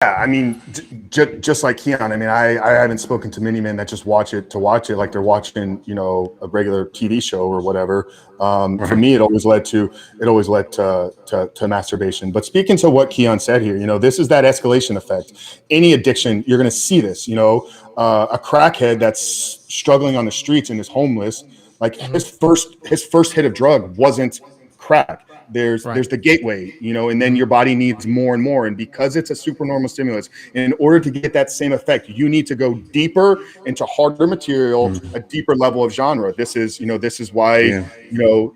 Yeah, I mean, just like Keon. I mean, I haven't spoken to many men that just watch it to watch it, like they're watching, a regular TV show or whatever. For Right. me, it always led to masturbation. But speaking to what Keon said here, this is that escalation effect. Any addiction, you're going to see this. A crackhead that's struggling on the streets and is homeless, like Hmm. his first hit of drug wasn't crack. Right. There's the gateway, and then your body needs more and more. And because it's a supernormal stimulus, in order to get that same effect, you need to go deeper into harder material, a deeper level of genre. This is why, Yeah.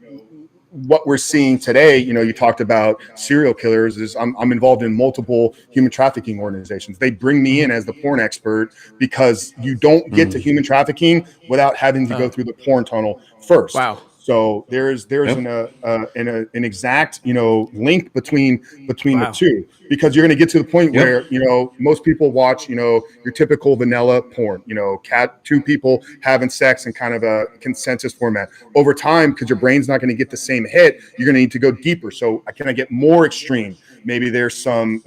what we're seeing today, you talked about serial killers. Is I'm involved in multiple human trafficking organizations. They bring me Hmm. in as the porn expert because you don't get to human trafficking without having to go through the porn tunnel first. Wow. So there's Yep. an exact link between the Wow. two, because you're going to get to the point Yep. where most people watch your typical vanilla porn, two people having sex in kind of a consensus format. Over time, because your brain's not going to get the same hit, you're going to need to go deeper. So can I get more extreme? Maybe there's some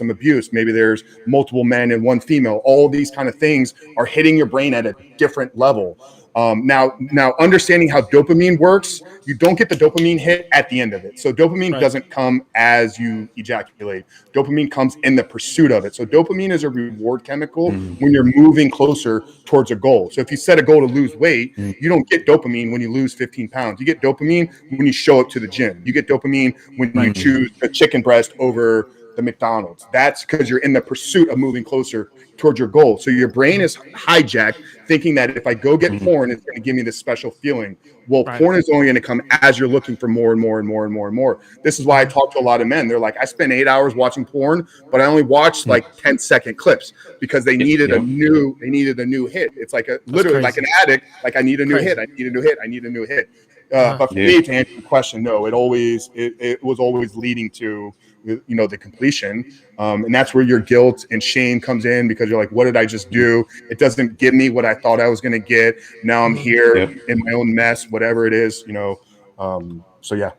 abuse, maybe there's multiple men and one female. All these kind of things are hitting your brain at a different level. Now, understanding how dopamine works, you don't get the dopamine hit at the end of it. So dopamine Right. doesn't come as you ejaculate. Dopamine comes in the pursuit of it. So dopamine is a reward chemical when you're moving closer towards a goal. So if you set a goal to lose weight, you don't get dopamine when you lose 15 pounds. You get dopamine when you show up to the gym. You get dopamine when you choose the chicken breast over the McDonald's. That's because you're in the pursuit of moving closer towards your goal. So your brain is hijacked, thinking that if I go get porn, it's going to give me this special feeling. Well, Right. porn is only going to come as you're looking for more and more and more and more and more. This is why I talk to a lot of men. They're like, I spend 8 hours watching porn, but I only watched like 10-second clips because they needed a new hit. It's like literally like an addict. Like, I need a new hit. I need a new hit. I need a new hit. But for me, to answer the question, no, it was always leading to the completion, and that's where your guilt and shame comes in, because you're like, what did I just do? It doesn't give me what I thought I was going to get. Now I'm here in my own mess, whatever it is. So yeah.